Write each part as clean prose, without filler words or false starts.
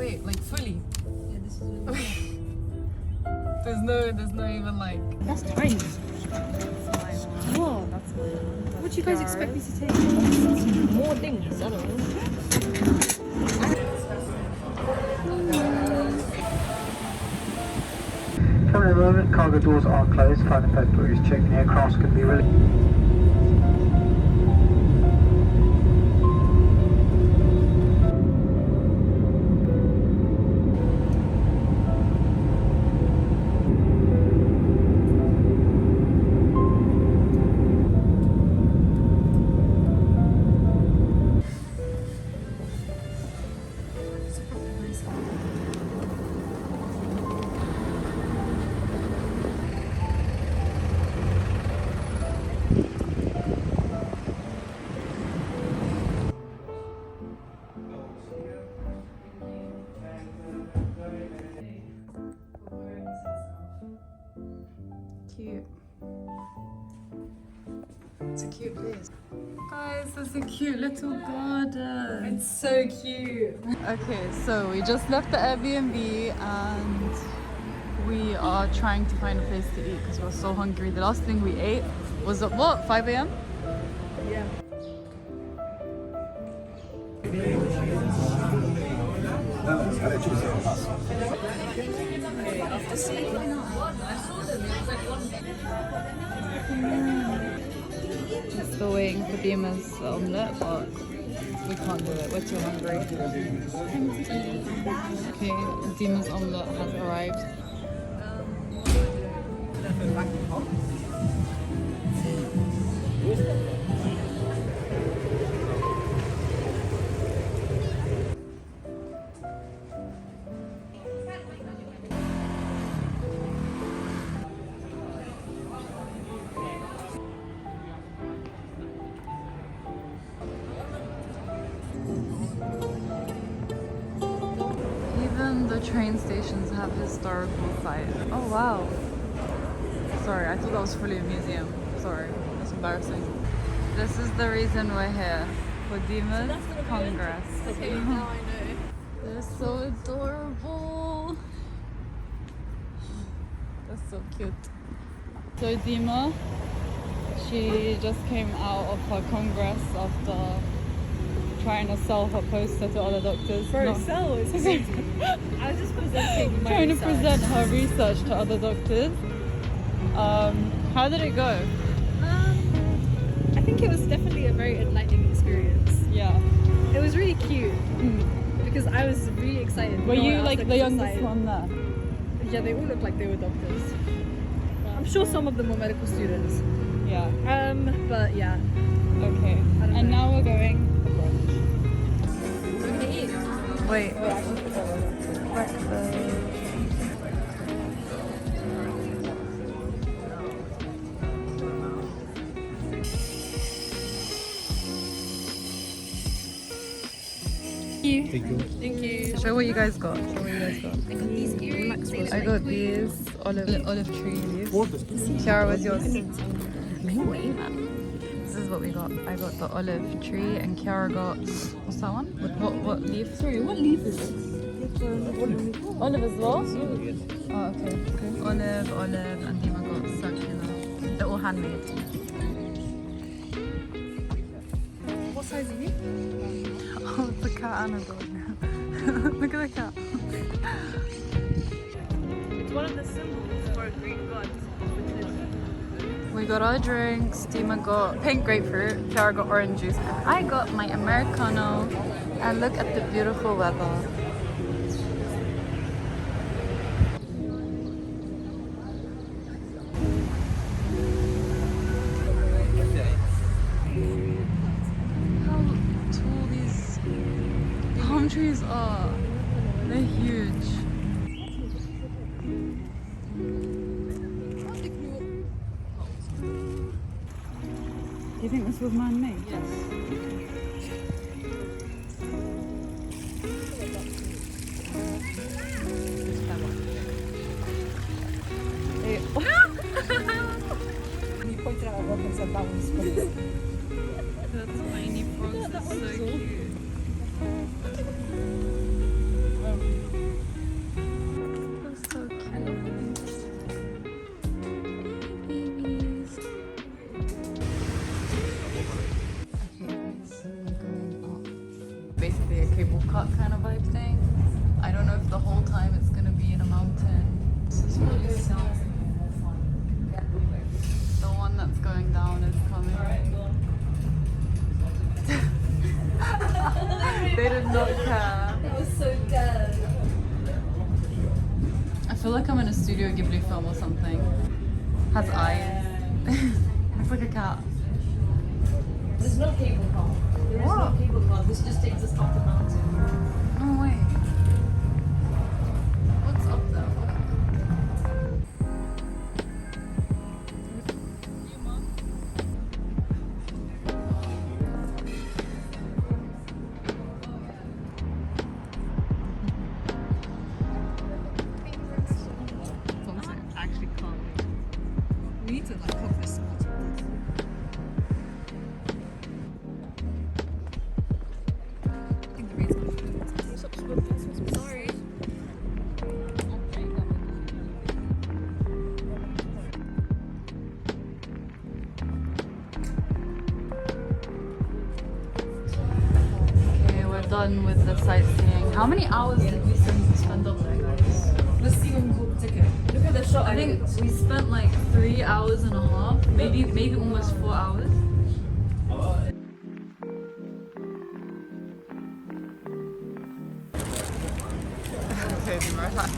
wait, like fully? Yeah, this is There's no even like. That's tiny. What? What do you guys expect me to take? More things, I don't know. Coming in a moment, cargo doors are closed, flight and paper is checked, the aircraft can be released. Cute. It's a cute place. Guys, there's a cute little garden. It's so cute. Okay, so we just left the Airbnb and we are trying to find a place to eat because we're so hungry. The last thing we ate was at what, 5 a.m? Yeah. After seeing I saw them, it was like one. We're still waiting for Dima's omelette, but we can't do it. We're too hungry. Okay, Dima's omelette has arrived. Even the train stations have historical sites. Oh wow. Sorry, I thought that was fully a museum. Sorry, that's embarrassing. This is the reason we're here. For Dima's Congress. Okay, now I know. They're so adorable. That's so cute. So Dima, she just came out of her congress after trying to sell her poster to other doctors. Bro, sell is crazy. I was just presenting my trying research. to present her research to other doctors. How did it go? I think it was definitely a very enlightening experience. Yeah. It was really cute because I was really excited. Were No one you else like looked the youngest excited. one there? Yeah, they all looked like they were doctors. I'm sure some of them were medical students. Yeah. But yeah. Okay. I don't And know. now we're going. We're gonna eat. Wait. Breakfast. Thank you. Show what you guys got. Show what you guys got. I got these earrings. I got these olive tree leaves. Kiara, what's yours? This is what we got. I got the olive tree and Kiara got, what's that one? What leaf? Sorry, what leaf is this? Olive as well? Oh, okay. Olive, and Dima got circular. They're all handmade. What size are you? Oh, it's a cat and a dog. Look at the cat. It's one of the symbols for a Greek god. We got our drinks. Dima got pink grapefruit. Kiara got orange juice. I got my Americano. And look at the beautiful weather. How tall these palm trees are. They're huge. Do you think this was man-made? Yes. You pointed out a rock and said that one's funny. The tiny frogs are so cute. basically a cable cut kind of vibe thing. I don't know if the whole time it's gonna be in a mountain. This is really sad. The one that's going down is coming. They did not care. That was so dead. I feel like I'm in a Studio Ghibli film or something. Has eyes. Looks like a cat. There's no cable car. There is no cable car. This just takes us up the mountain. Oh wait. What's up there? Actually can't. We need to like cover this spot. I think the rain's gonna fall. Sorry. Okay, we're done with the sightseeing. How many hours did we spend up there, guys? Let's see when we book the ticket. Look at the shot. I think we spent like 3 hours and a half, maybe almost 4 hours. Okay, be right back.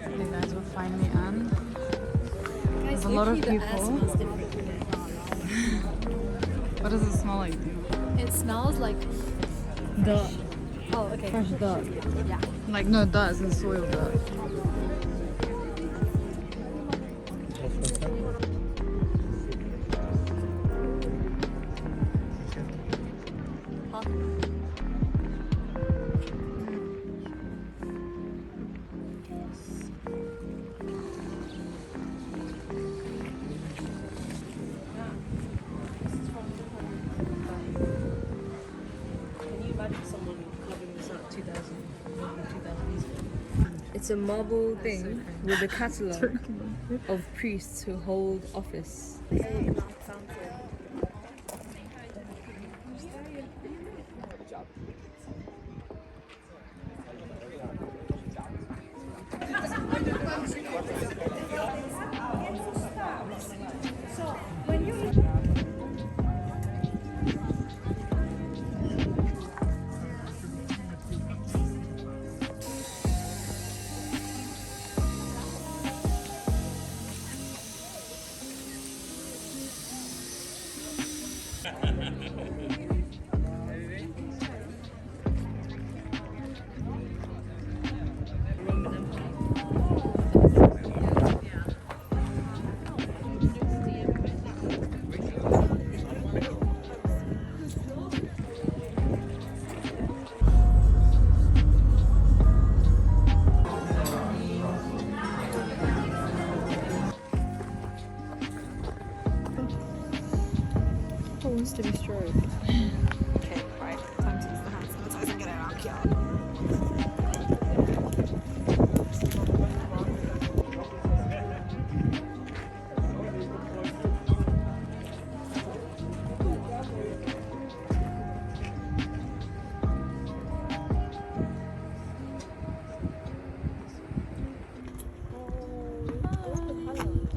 Hey guys, we're finally in. There's a lot of people. What does it smell like? It smells like Dirt. oh okay. Fresh dirt. Yeah. Like no dirt, it's in soil dirt. Can you imagine someone carving this out 2000 years? It's a marble thing with a catalogue of priests who hold office. Who wants to be stroked? Okay, right. Time to use the hand sanitizer and get it out here.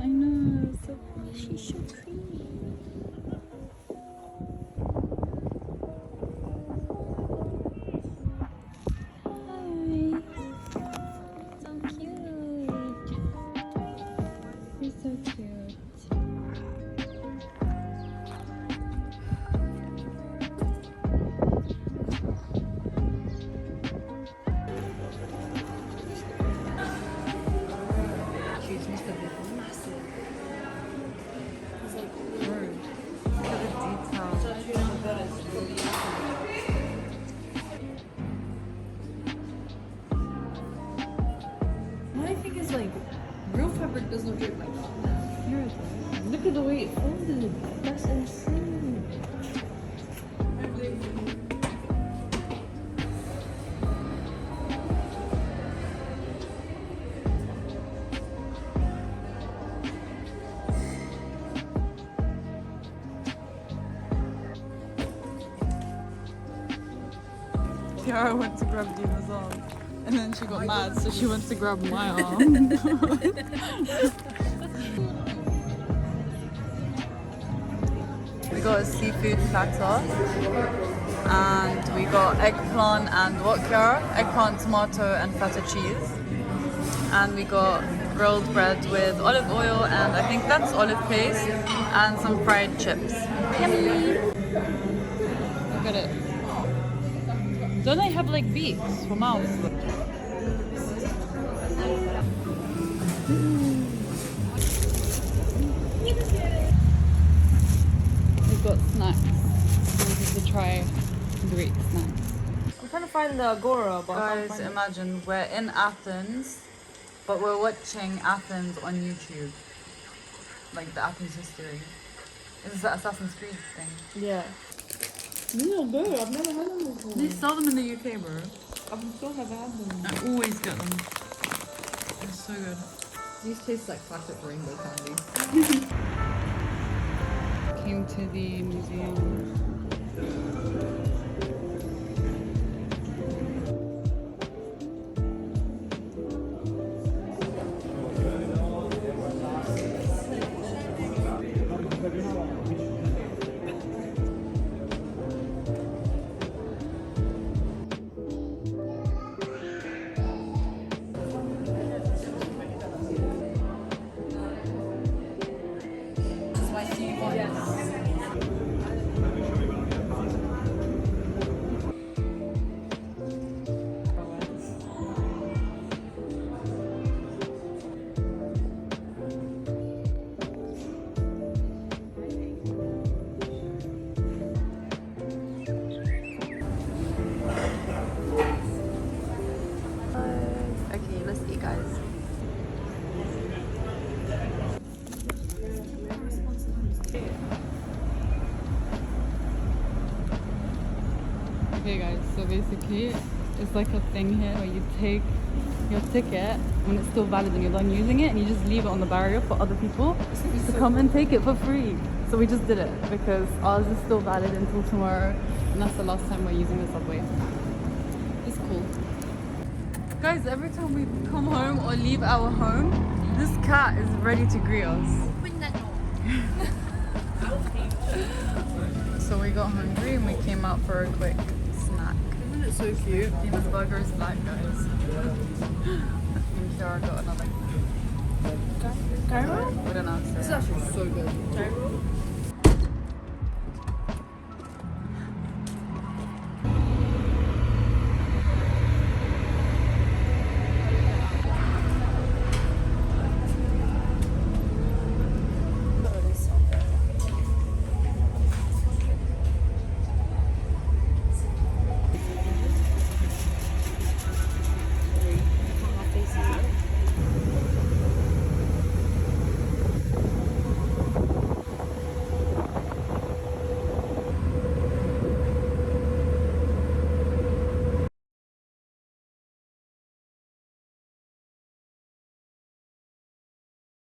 I know, so She's so creamy. fabric does not look like that. Look at the way it folded. That's insane. Kiara went to grab Dina's arm. And then she got mad, so she went to grab my arm. We got a seafood platter. And we got eggplant and what, Kiara? Eggplant, tomato and feta cheese. And we got grilled bread with olive oil and I think that's olive paste and some fried chips. Yummy! Look at it. Don't they have like beaks for mouths? We've got snacks. So this is the try Greek snacks. I'm trying to find the Agora, but I can't Guys, find it. imagine we're in Athens, but we're watching Athens on YouTube. Like the Athens history. This is the Assassin's Creed thing. Yeah. These are good. I've never had them before. They sell them in the UK, bro. I've still never had them. I always get them. They're so good. These taste like classic rainbow candy. Came to the museum. Okay, let's eat, guys. Okay guys, so basically it's like a thing here where you take your ticket when it's still valid and you're done using it and you just leave it on the barrier for other people to come and take it for free. So we just did it because ours is still valid until tomorrow and that's the last time we're using the subway. It's cool. Guys, every time we come home or leave our home, this cat is ready to greet us. So we got hungry and we came out for a quick snack. Isn't it so cute? Dina's burger is black, guys. And Kiara got another. Gyro? We don't know. This is actually so good. Gyro?